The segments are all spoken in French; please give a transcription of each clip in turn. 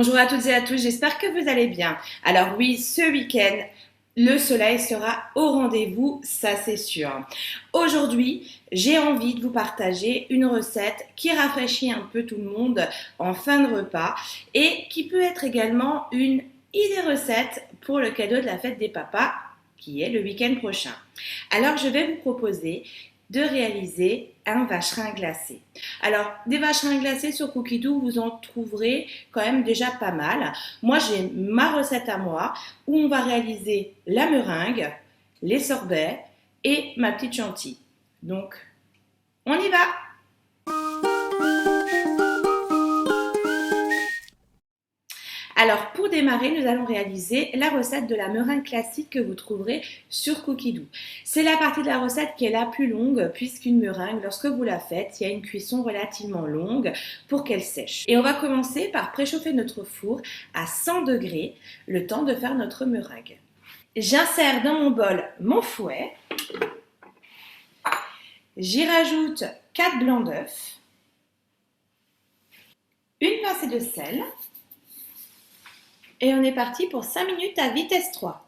Bonjour à toutes et à tous, j'espère que vous allez bien. Alors oui, ce week-end, le soleil sera au rendez-vous, ça c'est sûr. Aujourd'hui, j'ai envie de vous partager une recette qui rafraîchit un peu tout le monde en fin de repas et qui peut être également une idée recette pour le cadeau de la fête des papas qui est le week-end prochain. Alors je vais vous proposer de réaliser un vacherin glacé. Alors, des vacherins glacés sur Cookidoo, vous en trouverez quand même déjà pas mal. Moi, j'ai ma recette à moi où on va réaliser la meringue, les sorbets et ma petite chantilly. Donc, on y va! Alors, pour démarrer, nous allons réaliser la recette de la meringue classique que vous trouverez sur Cookidoo. C'est la partie de la recette qui est la plus longue, puisqu'une meringue, lorsque vous la faites, il y a une cuisson relativement longue pour qu'elle sèche. Et on va commencer par préchauffer notre four à 100 degrés, le temps de faire notre meringue. J'insère dans mon bol mon fouet. J'y rajoute 4 blancs d'œufs, une pincée de sel. Et on est parti pour 5 minutes à vitesse 3.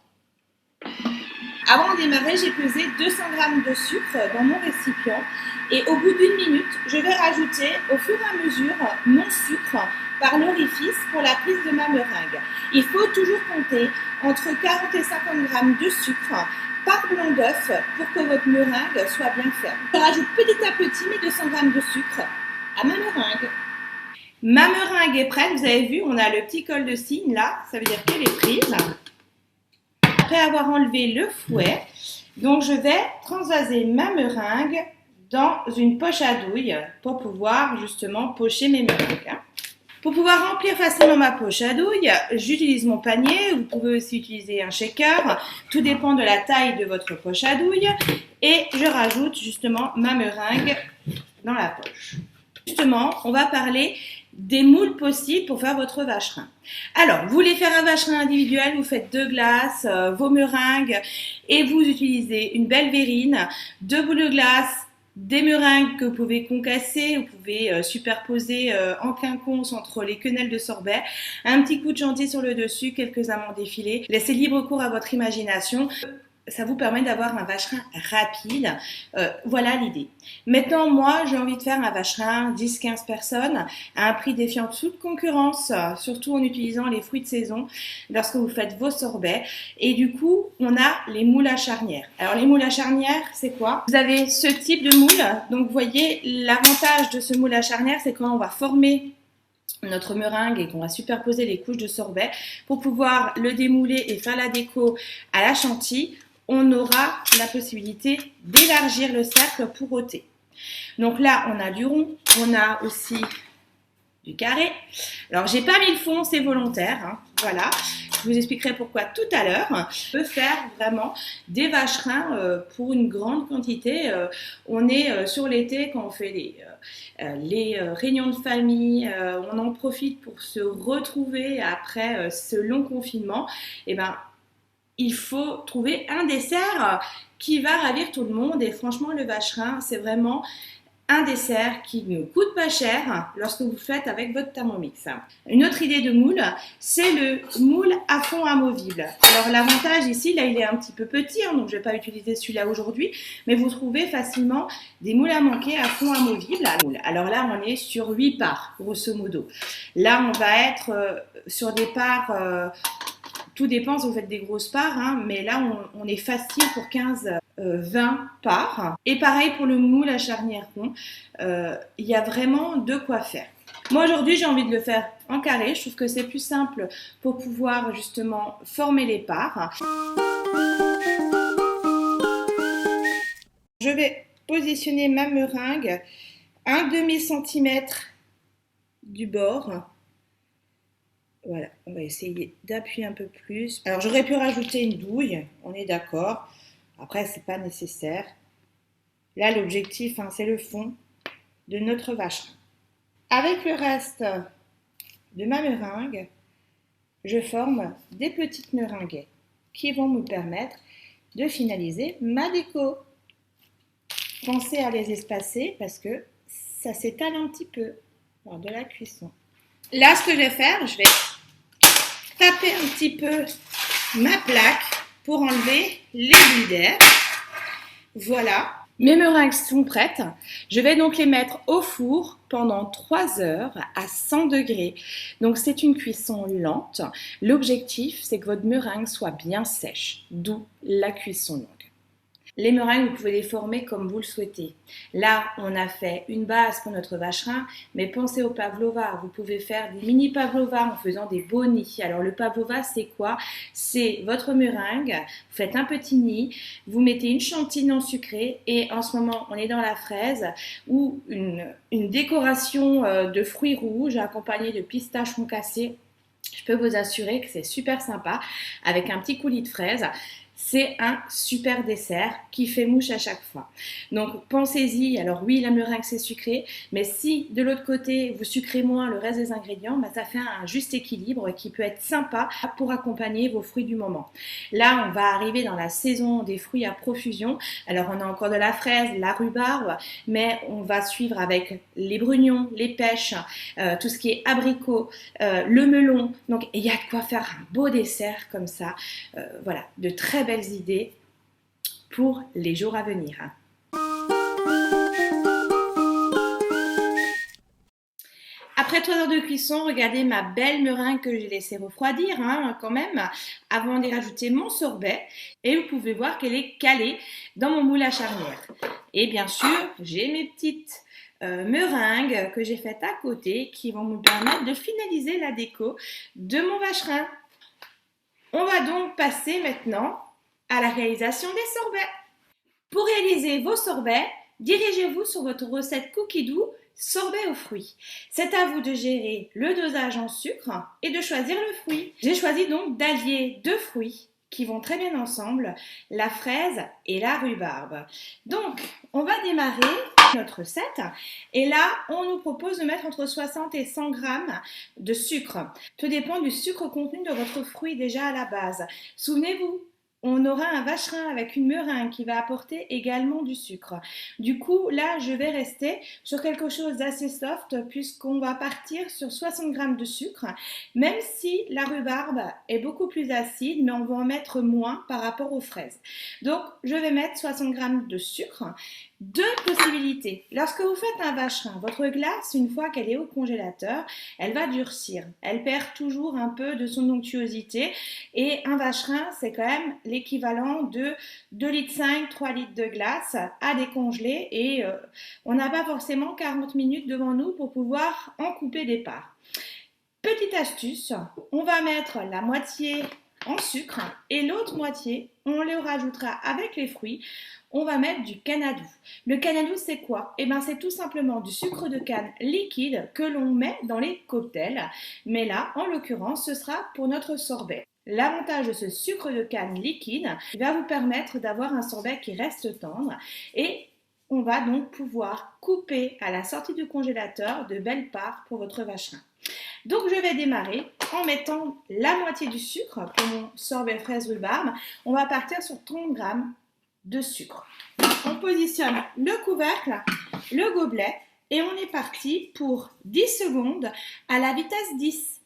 Avant de démarrer, j'ai pesé 200 g de sucre dans mon récipient et au bout d'une minute, je vais rajouter au fur et à mesure mon sucre par l'orifice pour la prise de ma meringue. Il faut toujours compter entre 40 et 50 g de sucre par blanc d'œuf pour que votre meringue soit bien ferme. Je rajoute petit à petit mes 200 g de sucre à ma meringue. Ma meringue est prête, vous avez vu, on a le petit col de cygne là, ça veut dire qu'elle est prise. Après avoir enlevé le fouet, donc je vais transvaser ma meringue dans une poche à douille pour pouvoir justement pocher mes meringues. Pour pouvoir remplir facilement ma poche à douille, j'utilise mon panier, vous pouvez aussi utiliser un shaker, tout dépend de la taille de votre poche à douille. Et je rajoute justement ma meringue dans la poche. Justement, on va parler des moules possibles pour faire votre vacherin. Alors, vous voulez faire un vacherin individuel, vous faites 2 glaces, vos meringues et vous utilisez une belle verrine, 2 boules de glace, des meringues que vous pouvez concasser, vous pouvez superposer en quinconce entre les quenelles de sorbet, un petit coup de chantilly sur le dessus, quelques amandes effilées. Laissez libre cours à votre imagination. Ça vous permet d'avoir un vacherin rapide. Voilà l'idée. Maintenant, moi, j'ai envie de faire un vacherin 10-15 personnes à un prix défiant toute concurrence, surtout en utilisant les fruits de saison lorsque vous faites vos sorbets. Et du coup, on a les moules à charnière. Alors, les moules à charnière, c'est quoi? Vous avez ce type de moule. Donc, vous voyez, l'avantage de ce moule à charnière, c'est quand on va former notre meringue et qu'on va superposer les couches de sorbet pour pouvoir le démouler et faire la déco à la chantilly. On aura la possibilité d'élargir le cercle pour ôter. Donc là, on a du rond, on a aussi du carré. Alors, j'ai pas mis le fond, c'est volontaire, hein. Voilà. Je vous expliquerai pourquoi tout à l'heure. On peut faire vraiment des vacherins pour une grande quantité. On est sur l'été quand on fait les réunions de famille. On en profite pour se retrouver après ce long confinement. Et ben, il faut trouver un dessert qui va ravir tout le monde. Et franchement, le vacherin, c'est vraiment un dessert qui ne coûte pas cher lorsque vous faites avec votre Thermomix. Une autre idée de moule, c'est le moule à fond amovible. Alors l'avantage ici, là il est un petit peu petit, hein, donc je ne vais pas utiliser celui-là aujourd'hui, mais vous trouvez facilement des moules à manquer à fond amovible. Alors là, on est sur 8 parts, grosso modo. Là, on va être sur des parts... tout dépend si vous faites des grosses parts, hein, mais là on est facile pour 15-20 parts. Et pareil pour le moule à charnière rond, il y a vraiment de quoi faire. Moi aujourd'hui j'ai envie de le faire en carré, je trouve que c'est plus simple pour pouvoir justement former les parts. Je vais positionner ma meringue à 1/2 centimètre du bord. Voilà, on va essayer d'appuyer un peu plus. Alors, j'aurais pu rajouter une douille, on est d'accord. Après, c'est pas nécessaire. Là, l'objectif, hein, c'est le fond de notre vacherin. Avec le reste de ma meringue, je forme des petites meringuettes qui vont me permettre de finaliser ma déco. Pensez à les espacer parce que ça s'étale un petit peu lors de la cuisson. Là, ce que je vais faire, je vais taper un petit peu ma plaque pour enlever les bulles d'air. Voilà. Mes meringues sont prêtes. Je vais donc les mettre au four pendant 3 heures à 100 degrés. Donc c'est une cuisson lente. L'objectif, c'est que votre meringue soit bien sèche, d'où la cuisson longue. Les meringues, vous pouvez les former comme vous le souhaitez. Là, on a fait une base pour notre vacherin, mais pensez au pavlova. Vous pouvez faire des mini pavlova en faisant des beaux nids. Alors le pavlova, c'est quoi? C'est votre meringue, vous faites un petit nid, vous mettez une chantilly non sucrée et en ce moment, on est dans la fraise ou une décoration de fruits rouges accompagnée de pistaches concassées. Je peux vous assurer que c'est super sympa avec un petit coulis de fraises. C'est un super dessert qui fait mouche à chaque fois. Donc pensez-y, alors oui la meringue c'est sucré, mais si de l'autre côté vous sucrez moins le reste des ingrédients, ça fait un juste équilibre qui peut être sympa pour accompagner vos fruits du moment. Là on va arriver dans la saison des fruits à profusion, alors on a encore de la fraise, la rhubarbe, mais on va suivre avec les brugnons, les pêches, tout ce qui est abricot, le melon, donc il y a de quoi faire un beau dessert comme ça, voilà, de très belles idées pour les jours à venir. Après 3 heures de cuisson, regardez ma belle meringue que j'ai laissée refroidir quand même avant d'y rajouter mon sorbet et vous pouvez voir qu'elle est calée dans mon moule à charnière. Et bien sûr, j'ai mes petites meringues que j'ai faites à côté qui vont me permettre de finaliser la déco de mon vacherin. On va donc passer maintenant à la réalisation des sorbets. Pour réaliser vos sorbets, dirigez-vous sur votre recette Cookie Dough sorbet aux fruits. C'est à vous de gérer le dosage en sucre et de choisir le fruit. J'ai choisi donc d'allier 2 fruits qui vont très bien ensemble, la fraise et la rhubarbe. Donc, on va démarrer notre recette et là, on nous propose de mettre entre 60 et 100 grammes de sucre. Tout dépend du sucre contenu de votre fruit déjà à la base. Souvenez-vous, on aura un vacherin avec une meringue qui va apporter également du sucre. Du coup, là, je vais rester sur quelque chose d'assez soft puisqu'on va partir sur 60 grammes de sucre, même si la rhubarbe est beaucoup plus acide, mais on va en mettre moins par rapport aux fraises. Donc, je vais mettre 60 grammes de sucre. 2 possibilités. Lorsque vous faites un vacherin, votre glace, une fois qu'elle est au congélateur, elle va durcir. Elle perd toujours un peu de son onctuosité et un vacherin, c'est quand même l'équivalent de 2,5 litres, 3 litres de glace à décongeler et on n'a pas forcément 40 minutes devant nous pour pouvoir en couper des parts. Petite astuce, on va mettre la moitié en sucre et l'autre moitié, on le rajoutera avec les fruits. On va mettre du canadou. Le canadou, c'est quoi? C'est tout simplement du sucre de canne liquide que l'on met dans les cocktails. Mais là, en l'occurrence, ce sera pour notre sorbet. L'avantage de ce sucre de canne liquide va vous permettre d'avoir un sorbet qui reste tendre et on va donc pouvoir couper à la sortie du congélateur de belles parts pour votre vacherin. Donc je vais démarrer en mettant la moitié du sucre pour mon sorbet fraise rhubarbe. On va partir sur 30 grammes de sucre. On positionne le couvercle, le gobelet et on est parti pour 10 secondes à la vitesse 10.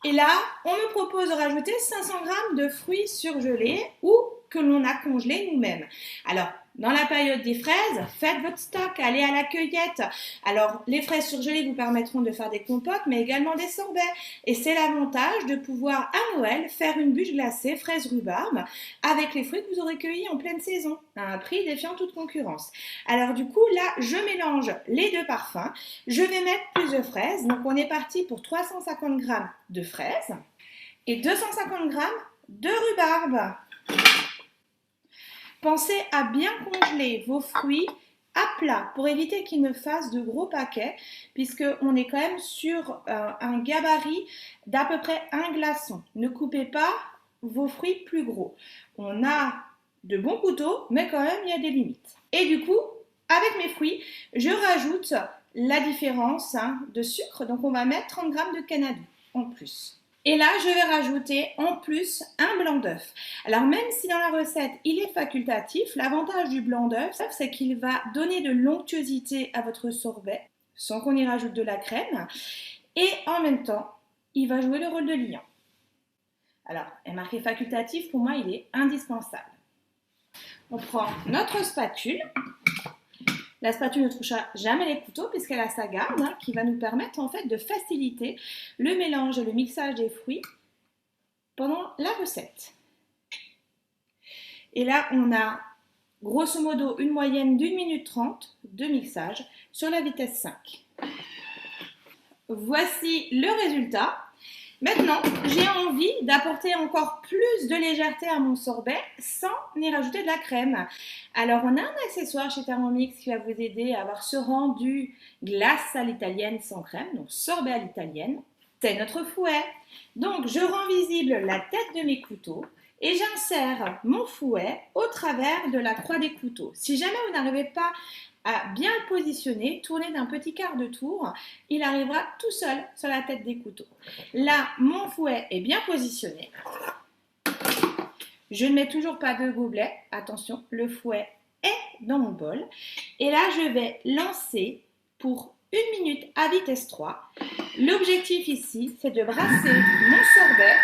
Et là, on me propose de rajouter 500 g de fruits surgelés ou que l'on a congelés nous-mêmes. Alors, dans la période des fraises, faites votre stock, allez à la cueillette. Alors, les fraises surgelées vous permettront de faire des compotes, mais également des sorbets. Et c'est l'avantage de pouvoir, à Noël, faire une bûche glacée fraise rhubarbe avec les fruits que vous aurez cueillis en pleine saison, à un prix défiant toute concurrence. Alors, du coup, là, je mélange les 2 parfums. Je vais mettre plusieurs fraises. Donc, on est parti pour 350 g de fraises et 250 g de rhubarbe. Pensez à bien congeler vos fruits à plat pour éviter qu'ils ne fassent de gros paquets puisqu'on est quand même sur un gabarit d'à peu près 1 glaçon. Ne coupez pas vos fruits plus gros. On a de bons couteaux, mais quand même il y a des limites. Et du coup, avec mes fruits, je rajoute la différence de sucre. Donc on va mettre 30 g de canadou en plus. Et là, je vais rajouter en plus un blanc d'œuf. Alors même si dans la recette, il est facultatif, l'avantage du blanc d'œuf, c'est qu'il va donner de l'onctuosité à votre sorbet, sans qu'on y rajoute de la crème. Et en même temps, il va jouer le rôle de liant. Alors, est marqué facultatif, pour moi, il est indispensable. On prend notre spatule. La spatule ne touchera jamais les couteaux puisqu'elle a sa garde qui va nous permettre en fait de faciliter le mélange et le mixage des fruits pendant la recette. Et là, on a grosso modo une moyenne d'1 minute 30 de mixage sur la vitesse 5. Voici le résultat. Maintenant, j'ai envie d'apporter encore plus de légèreté à mon sorbet sans y rajouter de la crème. Alors, on a un accessoire chez Thermomix qui va vous aider à avoir ce rendu glace à l'italienne sans crème, donc sorbet à l'italienne. C'est notre fouet. Donc, je rends visible la tête de mes couteaux et j'insère mon fouet au travers de la croix des couteaux. Si jamais vous n'arrivez pas à bien le positionner, tourner d'un petit quart de tour, il arrivera tout seul sur la tête des couteaux. Là, mon fouet est bien positionné. Je ne mets toujours pas de gobelet. Attention, le fouet est dans mon bol. Et là, je vais lancer pour 1 minute à vitesse 3. L'objectif ici, c'est de brasser mon sorbet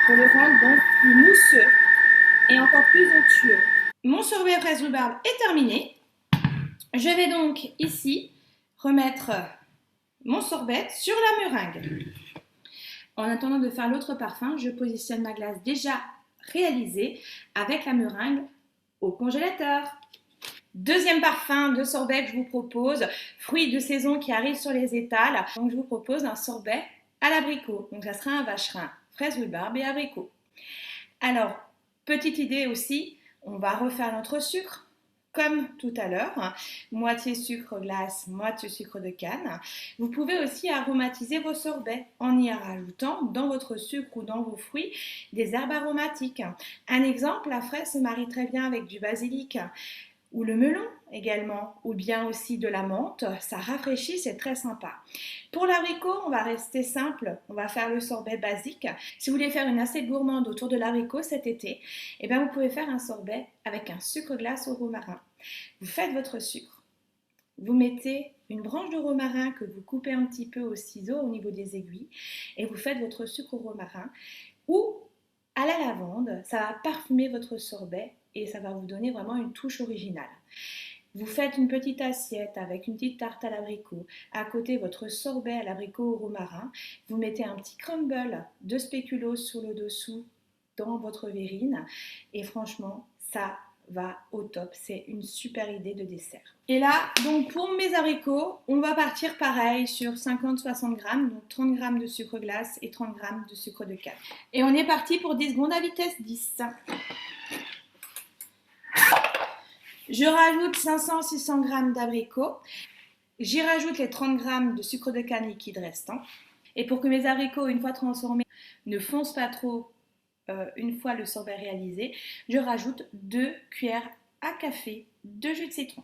pour le rendre donc plus mousseux et encore plus onctueux. Mon sorbet fraise rhubarbe est terminé. Je vais donc ici remettre mon sorbet sur la meringue. En attendant de faire l'autre parfum, je positionne ma glace déjà réalisée avec la meringue au congélateur. Deuxième parfum de sorbet que je vous propose, fruits de saison qui arrivent sur les étals. Donc je vous propose un sorbet à l'abricot. Donc ça sera un vacherin, fraise rhubarbe et abricot. Alors, petite idée aussi, on va refaire notre sucre. Comme tout à l'heure, moitié sucre glace, moitié sucre de canne. Vous pouvez aussi aromatiser vos sorbets en y rajoutant dans votre sucre ou dans vos fruits des herbes aromatiques. Un exemple, la fraise se marie très bien avec du basilic ou le melon également, ou bien aussi de la menthe, ça rafraîchit, c'est très sympa. Pour l'abricot, on va rester simple, on va faire le sorbet basique. Si vous voulez faire une assiette gourmande autour de l'abricot cet été, eh bien vous pouvez faire un sorbet avec un sucre glace au romarin. Vous faites votre sucre, vous mettez une branche de romarin que vous coupez un petit peu au ciseau au niveau des aiguilles et vous faites votre sucre au romarin ou à la lavande, ça va parfumer votre sorbet et ça va vous donner vraiment une touche originale. Vous faites une petite assiette avec une petite tarte à l'abricot, à côté votre sorbet à l'abricot au romarin, vous mettez un petit crumble de spéculoos sur le dessous dans votre verrine et franchement, ça va au top, c'est une super idée de dessert. Et là, donc pour mes abricots, on va partir pareil sur 50-60 grammes, donc 30 grammes de sucre glace et 30 grammes de sucre de canne. Et on est parti pour 10 secondes à vitesse 10. Je rajoute 500-600 g d'abricots. J'y rajoute les 30 g de sucre de canne liquide restant. Et pour que mes abricots, une fois transformés, ne foncent pas trop une fois le sorbet réalisé, je rajoute 2 cuillères à café de jus de citron.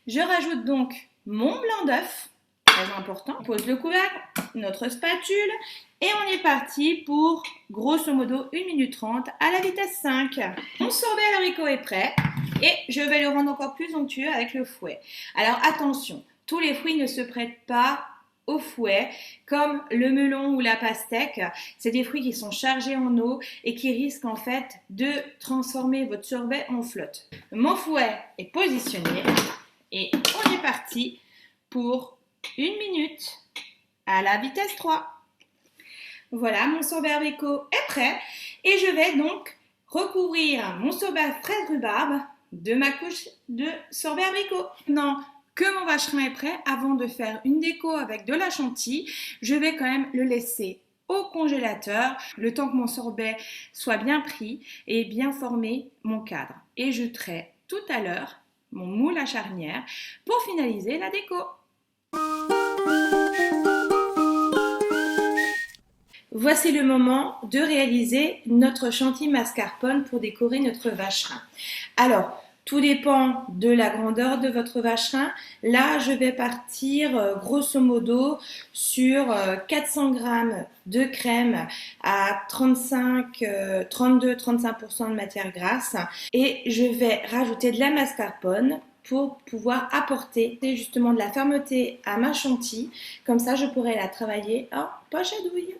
Je rajoute donc mon blanc d'œuf, très important. On pose le couvercle, notre spatule et on est parti pour grosso modo 1 minute 30 à la vitesse 5. Mon sorbet à l'abricot est prêt. Et je vais le rendre encore plus onctueux avec le fouet. Alors attention, tous les fruits ne se prêtent pas au fouet, comme le melon ou la pastèque. C'est des fruits qui sont chargés en eau et qui risquent en fait de transformer votre sorbet en flotte. Mon fouet est positionné et on est parti pour 1 minute à la vitesse 3. Voilà, mon sorbet abricot est prêt et je vais donc recouvrir mon sorbet fraise rhubarbe de ma couche de sorbet abricot. Maintenant que mon vacherin est prêt, avant de faire une déco avec de la chantilly, je vais quand même le laisser au congélateur, le temps que mon sorbet soit bien pris et bien formé mon cadre. Et je traite tout à l'heure mon moule à charnière pour finaliser la déco. Voici le moment de réaliser notre chantilly mascarpone pour décorer notre vacherin. Alors, tout dépend de la grandeur de votre vacherin. Là, je vais partir grosso modo sur 400 g de crème à 32-35% de matière grasse. Et je vais rajouter de la mascarpone pour pouvoir apporter justement de la fermeté à ma chantilly. Comme ça, je pourrai la travailler en poche à douille.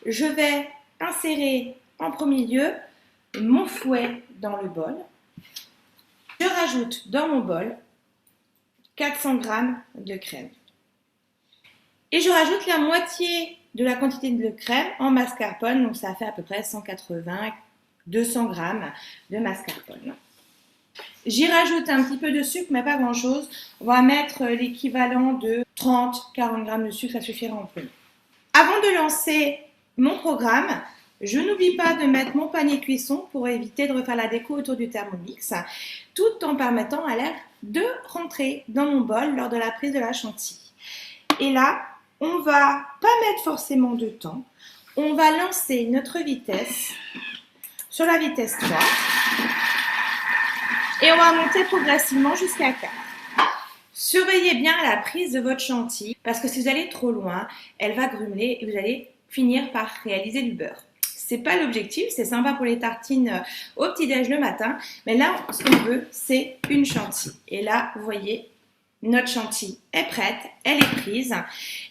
Je vais insérer en premier lieu mon fouet dans le bol. Je rajoute dans mon bol 400 g de crème. Et je rajoute la moitié de la quantité de crème en mascarpone, donc ça fait à peu près 180-200 g de mascarpone. J'y rajoute un petit peu de sucre, mais pas grand chose. On va mettre l'équivalent de 30-40 g de sucre, ça suffira en premier. Avant de lancer mon programme, je n'oublie pas de mettre mon panier cuisson pour éviter de refaire la déco autour du Thermomix, tout en permettant à l'air de rentrer dans mon bol lors de la prise de la chantilly. Et là, on va pas mettre forcément de temps. On va lancer notre vitesse sur la vitesse 3 et on va monter progressivement jusqu'à 4. Surveillez bien la prise de votre chantilly parce que si vous allez trop loin, elle va grumeler et vous allez finir par réaliser du beurre. C'est pas l'objectif, c'est sympa pour les tartines au petit-déj le matin, mais là, ce qu'on veut, c'est une chantilly. Et là, vous voyez, notre chantilly est prête, elle est prise.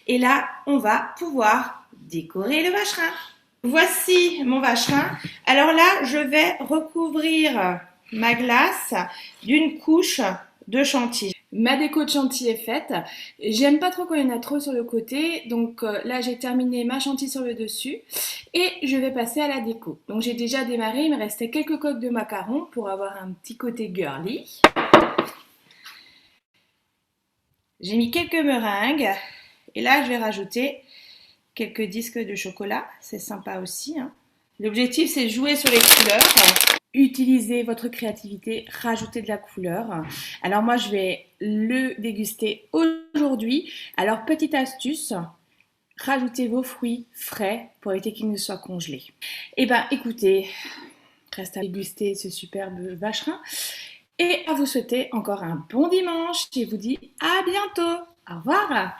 Et là, on va pouvoir décorer le vacherin. Voici mon vacherin. Alors là, je vais recouvrir ma glace d'une couche de chantilly. Ma déco de chantilly est faite. J'aime pas trop quand il y en a trop sur le côté. Donc là, j'ai terminé ma chantilly sur le dessus. Et je vais passer à la déco. Donc j'ai déjà démarré. Il me restait quelques coques de macarons pour avoir un petit côté girly. J'ai mis quelques meringues. Et là, je vais rajouter quelques disques de chocolat. C'est sympa aussi, hein. L'objectif, c'est de jouer sur les couleurs. Utilisez votre créativité, rajoutez de la couleur. Alors moi, je vais le déguster aujourd'hui. Alors, petite astuce, rajoutez vos fruits frais pour éviter qu'ils ne soient congelés. Eh bien, écoutez, reste à déguster ce superbe vacherin. Et à vous souhaiter encore un bon dimanche. Et je vous dis à bientôt. Au revoir.